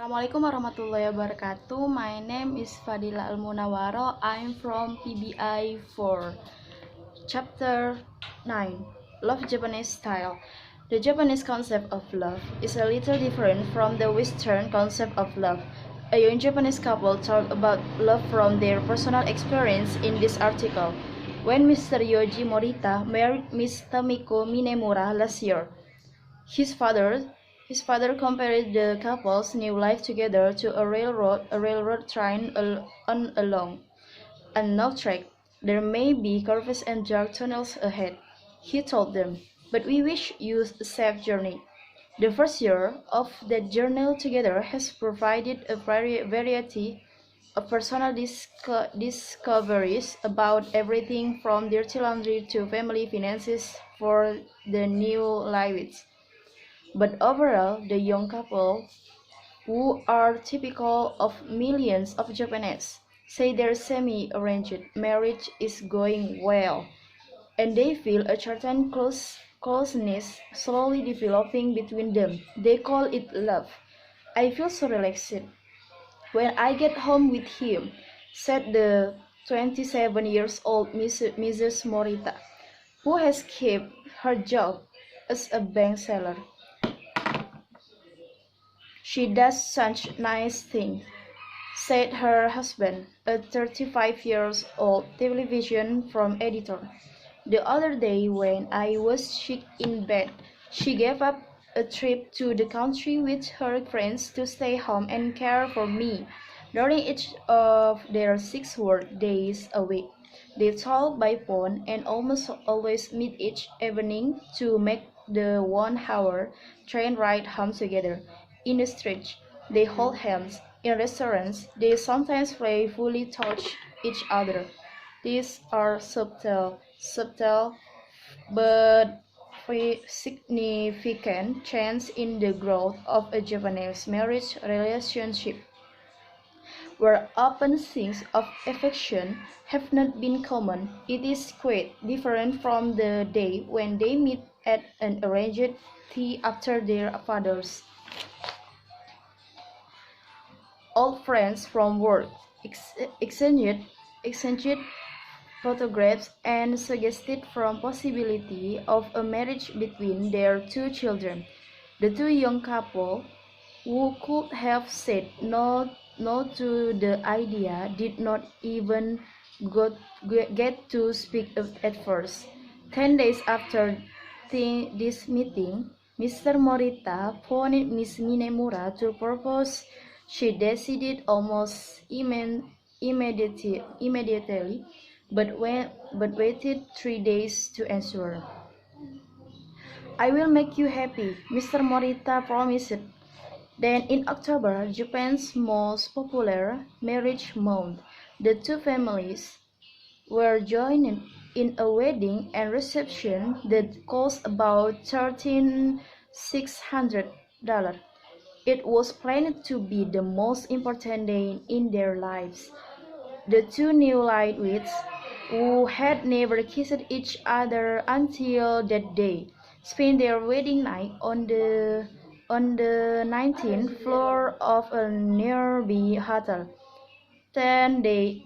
Assalamualaikum warahmatullahi wabarakatuh. My name is Fadilah Almunawwaroh. I'm from PBI 4. Chapter 9. Love Japanese Style. The Japanese concept of love is a little different from the Western concept of love. A young Japanese couple talk about love from their personal experience in this article. When Mr. Yoji Morita married Miss Tamiko Minemura last year, his father compared the couple's new life together to a railroad train on a long, unknown track. There may be curves and dark tunnels ahead, he told them, but we wish you a safe journey. The first year of that journey together has provided a variety of personal discoveries about everything from dirty laundry to family finances for the new lives. But overall, the young couple, who are typical of millions of Japanese, say their semi-arranged marriage is going well, and they feel a certain closeness slowly developing between them. They call it love. I feel so relaxed when I get home with him, said the 27 years old Mrs. Morita, who has kept her job as a bank teller. She does such nice things, said her husband, a 35-year-old television film editor. The other day when I was sick in bed, she gave up a trip to the country with her friends to stay home and care for me. During each of their 6 work days a week, they talk by phone and almost always meet each evening to make the 1-hour train ride home together. In the streets, they hold hands. In restaurants, they sometimes playfully touch each other. These are subtle but significant changes in the growth of a Japanese marriage relationship, where open scenes of affection have not been common. It is quite different from the day when they meet at an arranged tea after their fathers. Old friends from work exchanged photographs and suggested the possibility of a marriage between their 2 children. The 2 young couple, who could have said no to the idea, did not even get to speak at first. 10 days after this meeting, Mr. Morita phoned Miss Minemura to propose. She decided almost immediately, but waited 3 days to answer. I will make you happy, Mr. Morita promised. Then in October, Japan's most popular marriage month, the 2 families were joined in a wedding and reception that cost about $13,600. It was planned to be the most important day in their lives. The 2 newlyweds, who had never kissed each other until that day, spent their wedding night on the 19th floor of a nearby hotel. Then they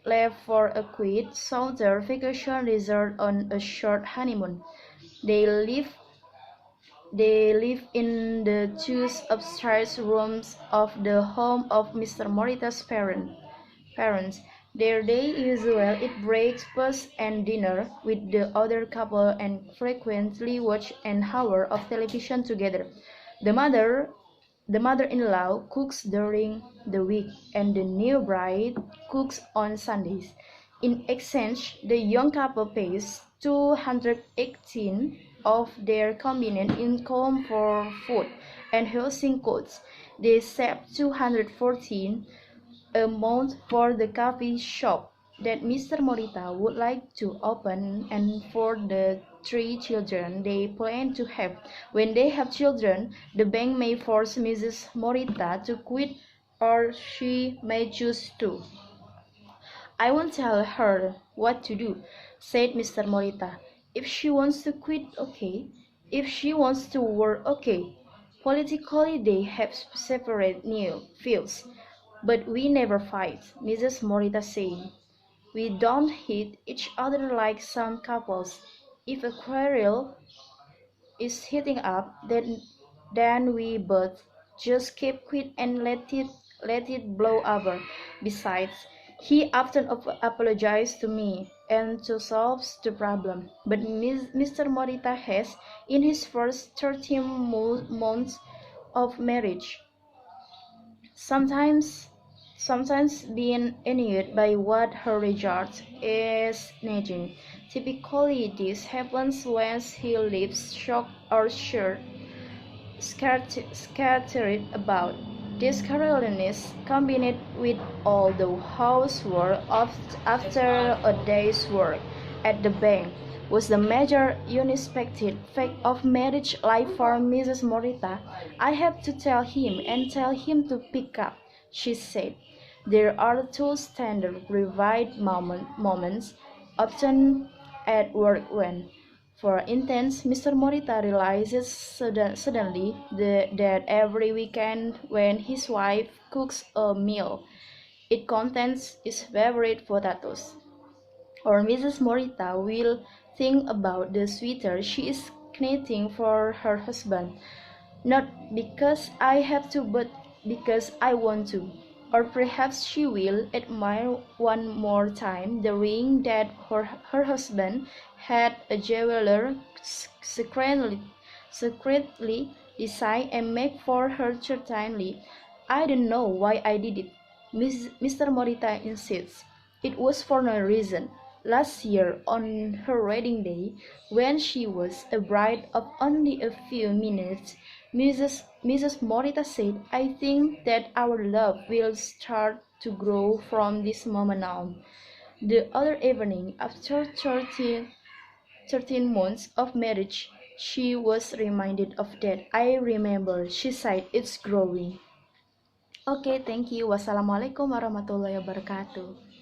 left for a quiet, southern vacation resort on a short honeymoon. They live in the 2 upstairs rooms of the home of Mr. Morita's parents. Their day usual eat breakfast and dinner with the other couple and frequently watch an hour of television together. The mother-in-law cooks during the week and the new bride cooks on Sundays. In exchange, the young couple pays $218 of their combined income for food and housing costs. They save $214 a month for the coffee shop that Mr. Morita would like to open and for the 3 children they plan to have. When they have children, the bank may force Mrs. Morita to quit, or she may choose to. I won't tell her what to do, said Mr. Morita. If she wants to quit, okay. If she wants to work, okay. Politically, they have separate new fields, but we never fight, Mrs. Morita said. We don't hit each other like some couples. If a quarrel is heating up, then we both just keep quiet and let it blow over. Besides, he often apologizes to me and to solve the problem. But Mr. Morita has, in his first 13 months of marriage, sometimes sometimes being annoyed by what he regards as nagging. Typically, this happens when he leaves shocked or scattered about. This carelessness, combined with all the housework after a day's work at the bank, was the major unexpected fact of marriage life for Mrs. Morita. I have to tell him and tell him to pick up, she said. There are two standard private moments, often at work when, for instance, Mr. Morita realizes suddenly that every weekend when his wife cooks a meal, it contains his favorite potatoes. Or Mrs. Morita will think about the sweater she is knitting for her husband, not because I have to, but because I want to. Or perhaps she will admire one more time the ring that her husband had a jeweler secretly design and make for her certainly. I don't know why I did it, Mr. Morita insists. It was for no reason. Last year, on her wedding day, when she was a bride of only a few minutes, Mrs. Morita said, I think that our love will start to grow from this moment on. The other evening, after 13 months of marriage, she was reminded of that. I remember, she said, it's growing. Okay, thank you. Wassalamualaikum warahmatullahi wabarakatuh.